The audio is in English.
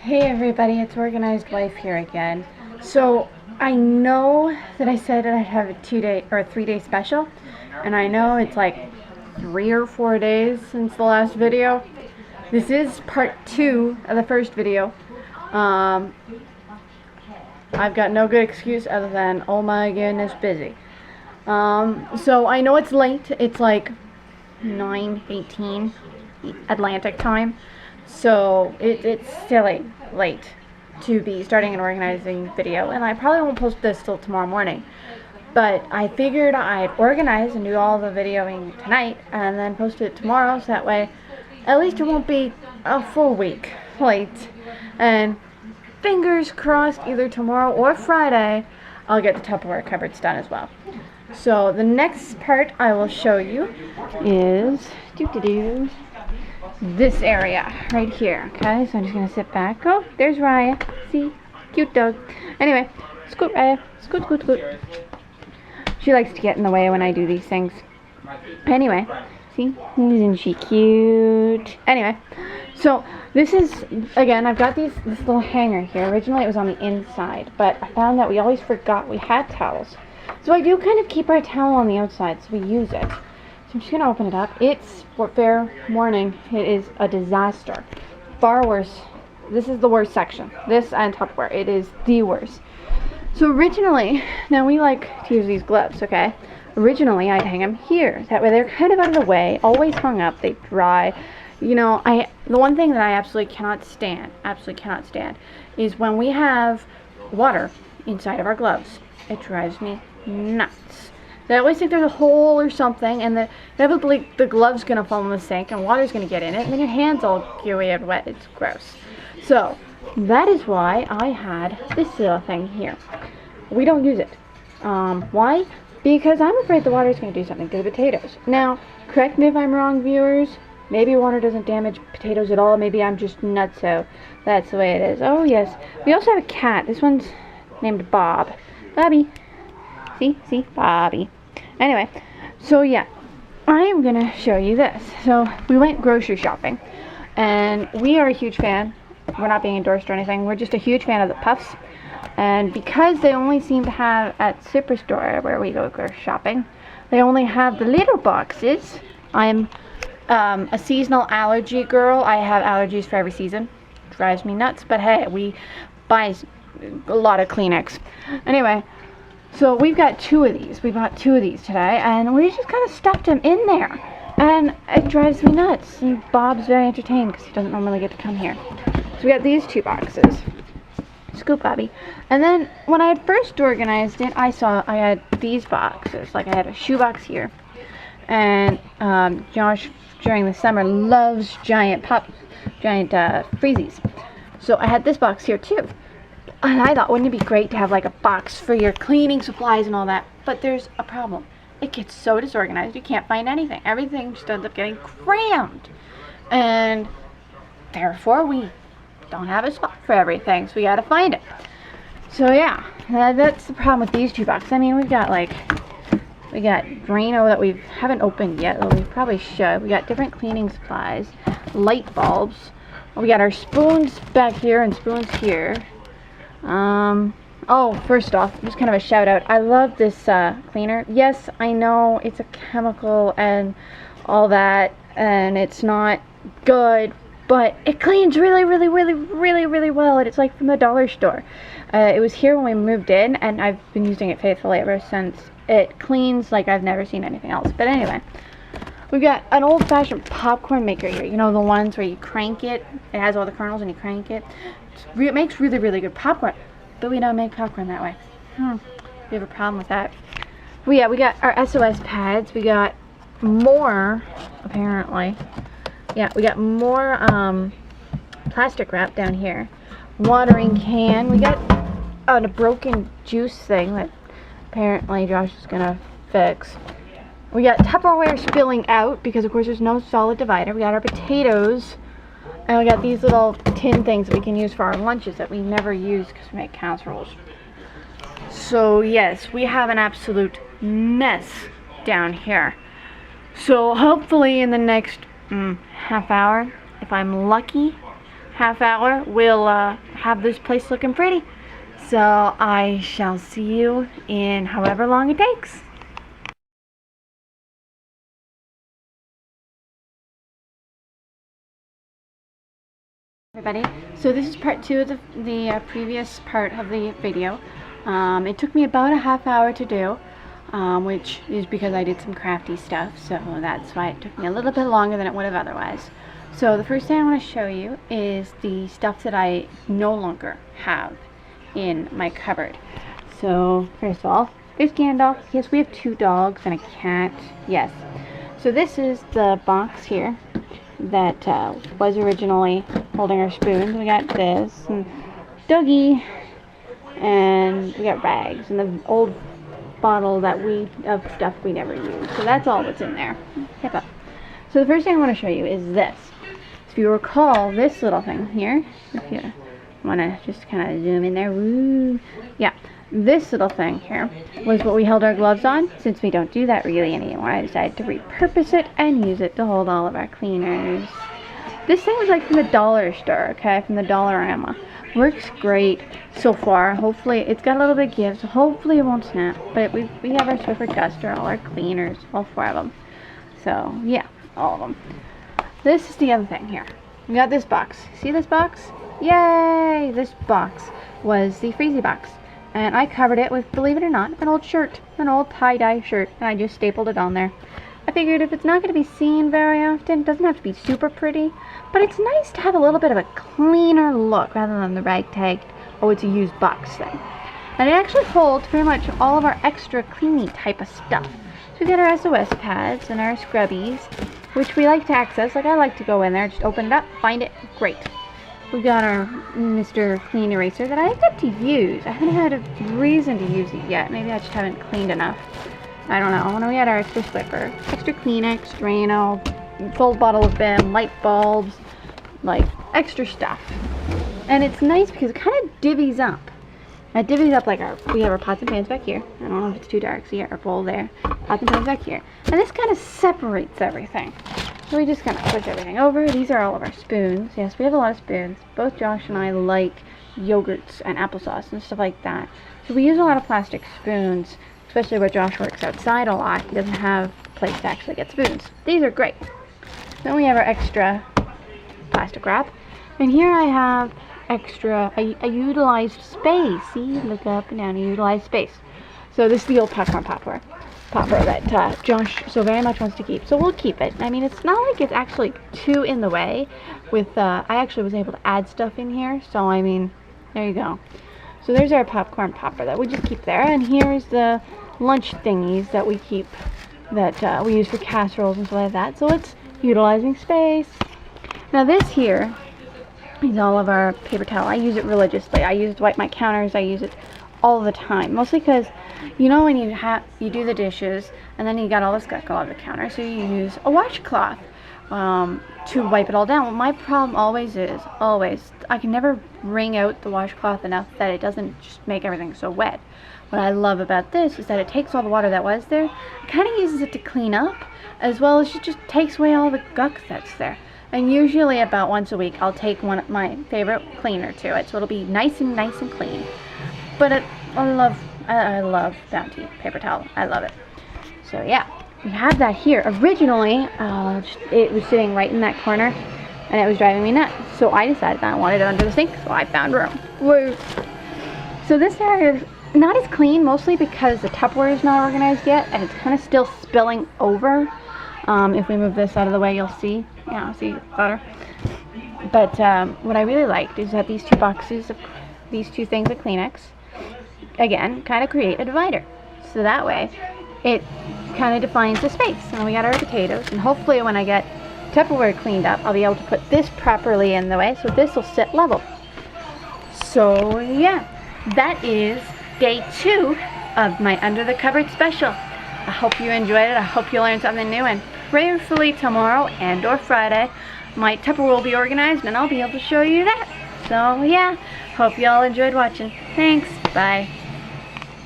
Hey everybody, it's Organized Life here again. So I know that I said I'd have a 2-day or a 3-day special, and I know it's like 3 or 4 days since the last video. This is part 2 of the first video. I've got no good excuse other than, oh my goodness, busy. So I know it's late. It's like 9:18 Atlantic time. So it's silly late to be starting an organizing video, and I probably won't post this till tomorrow morning. But I figured I'd organize and do all the videoing tonight and then post it tomorrow, so that way at least it won't be a full week late. And fingers crossed, either tomorrow or Friday I'll get the Tupperware cupboards done as well. So the next part I will show you is this area right here. Okay, so I'm just gonna sit back. Oh, there's Raya. See, cute dog. Anyway, scoot, Raya. Scoot, scoot, scoot. She likes to get in the way when I do these things. Anyway, see, isn't she cute? Anyway, so this is, again, I've got this little hanger here. Originally it was on the inside, but I found that we always forgot we had towels. So I do kind of keep our towel on the outside, so we use it. So I'm just gonna open it up. It's, fair warning, it is a disaster. Far worse. This is the worst section. This and Tupperware. It is the worst. So originally, now we like to use these gloves, okay? Originally, I'd hang them here. That way they're kind of out of the way, always hung up, they dry. You know, the one thing that I absolutely cannot stand, is when we have water inside of our gloves. It drives me nuts. They always think there's a hole or something, and inevitably the glove's gonna fall in the sink and water's gonna get in it, and then your hands all gooey and wet. It's gross. So that is why I had this little thing here. We don't use it. Why? Because I'm afraid the water's gonna do something to the potatoes. Now, correct me if I'm wrong, viewers. Maybe water doesn't damage potatoes at all. Maybe I'm just nutso. That's the way it is. Oh yes. We also have a cat. This one's named Bob. Bobby. See, Bobby. Anyway, so yeah, I am gonna show you this. So we went grocery shopping, and we are a huge fan. We're not being endorsed or anything. We're just a huge fan of the puffs, and because they only seem to have at Superstore where we go grocery shopping, they only have the little boxes. I'm a seasonal allergy girl. I have allergies for every season. Drives me nuts, but hey, we buy a lot of Kleenex. Anyway. So we've got 2 of these. We bought 2 of these today, and we just kind of stuffed them in there. And it drives me nuts. And Bob's very entertained because he doesn't normally get to come here. So we got these 2 boxes. Scoop, Bobby. And then when I had first organized it, I had these boxes. Like I had a shoebox here. And Josh, during the summer, loves giant freezies. So I had this box here too. And I thought, wouldn't it be great to have like a box for your cleaning supplies and all that? But there's a problem. It gets so disorganized, you can't find anything. Everything just ends up getting crammed. And therefore, we don't have a spot for everything, so we gotta find it. So yeah, that's the problem with these 2 boxes. I mean, we got Drano that we haven't opened yet, though we probably should. We got different cleaning supplies, light bulbs. We got our spoons back here and spoons here. Oh, first off, just kind of a shout out. I love this cleaner. Yes, I know it's a chemical and all that, and it's not good, but it cleans really well, and it's like from the dollar store. It was here when we moved in, and I've been using it faithfully ever since. It cleans like I've never seen anything else. But anyway, we've got an old-fashioned popcorn maker here. You know, the ones where you crank it. It has all the kernels and you crank it. It makes really good popcorn, but we don't make popcorn that way. We have a problem with that. Well, yeah, we got our SOS pads. We got more, apparently. Yeah, we got more plastic wrap down here. Watering can. We got a broken juice thing that apparently Josh is gonna fix. We got Tupperware spilling out because, of course, there's no solid divider. We got our potatoes. And we got these little tin things that we can use for our lunches that we never use because we make casseroles. So yes, we have an absolute mess down here. So hopefully in the next half hour, if I'm lucky, half hour, we'll have this place looking pretty. So I shall see you in however long it takes. Everybody, so this is part 2 of the previous part of the video. It took me about a half hour to do, which is because I did some crafty stuff, so that's why it took me a little bit longer than it would have otherwise. So the first thing I want to show you is the stuff that I no longer have in my cupboard. So first of all, there's Gandalf. Yes, we have 2 dogs and a cat. Yes. So this is the box here that was originally holding our spoons. We got this and Dougie, and we got rags and the old bottle that of stuff we never used. So that's all that's in there. Hip up. So the first thing I want to show you is this. If you recall this little thing here, if you want to just kind of zoom in there, woo, yeah, this little thing here was what we held our gloves on. Since we don't do that really anymore, I decided to repurpose it and use it to hold all of our cleaners. This thing was like from the dollar store, okay, from the Dollarama. Works great so far. Hopefully, it's got a little bit of give, so hopefully it won't snap. But we have our Swiffer Duster, all our cleaners, all 4 of them. So yeah, all of them. This is the other thing here. We got this box. See this box? Yay! This box was the Freezy box. And I covered it with, believe it or not, an old shirt. An old tie-dye shirt. And I just stapled it on there. I figured if it's not going to be seen very often, it doesn't have to be super pretty. But it's nice to have a little bit of a cleaner look rather than the ragtag, oh, it's a used box thing. And it actually holds pretty much all of our extra cleaning type of stuff. So we got our SOS pads and our scrubbies, which we like to access. Like I like to go in there, just open it up, find it, great. We got our Mr. Clean Eraser that I got to use. I haven't had a reason to use it yet. Maybe I just haven't cleaned enough. I don't know. And we had our extra Swiffer, extra Kleenex, Drano, full bottle of Vim, light bulbs, like extra stuff. And it's nice because it kind of divvies up. It divvies up like we have our pots and pans back here. I don't know if it's too dark, so yeah, our bowl there. Pots and pans back here. And this kind of separates everything. So we just kind of push everything over. These are all of our spoons. Yes, we have a lot of spoons. Both Josh and I like yogurts and applesauce and stuff like that. So we use a lot of plastic spoons, especially where Josh works outside a lot. He doesn't have a place to actually get spoons. These are great. Then we have our extra plastic wrap. And here I have extra, a utilized space. See, look up and down, a utilized space. So this is the old popcorn popper that Josh so very much wants to keep. So we'll keep it. I mean, it's not like it's actually too in the way. With I actually was able to add stuff in here. So I mean, there you go. So there's our popcorn popper that we just keep there. And here's the lunch thingies that we keep, that we use for casseroles and stuff like that. So it's utilizing space. Now this here is all of our paper towel. I use it religiously. I use it to wipe my counters. I use it all the time. Mostly because, you know, when you do the dishes and then you got all this gunk all over the counter, so you use a washcloth to wipe it all down. Well, my problem always is, I can never wring out the washcloth enough that it doesn't just make everything so wet. What I love about this is that it takes all the water that was there, kind of uses it to clean up, as well as it just takes away all the gunk that's there. And usually about once a week, I'll take my favorite cleaner to it, so it'll be nice and clean. But I love Bounty paper towel. I love it. So yeah, we have that here. Originally, it was sitting right in that corner, and it was driving me nuts. So I decided that I wanted it under the sink, so I found room. Woo! So this area is not as clean, mostly because the Tupperware is not organized yet, and it's kind of still spilling over. If we move this out of the way, you'll see. Yeah, see better. But what I really liked is that these 2 boxes of these 2 things of Kleenex, again, kind of create a divider. So that way, it kind of defines the space. And we got our potatoes, and hopefully when I get Tupperware cleaned up, I'll be able to put this properly in the way, so this will sit level. So yeah, that is day 2 of my Under the Cupboard special. I hope you enjoyed it. I hope you learned something new, and prayerfully tomorrow and or Friday, my Tupperware will be organized and I'll be able to show you that. So yeah, hope you all enjoyed watching. Thanks. Bye.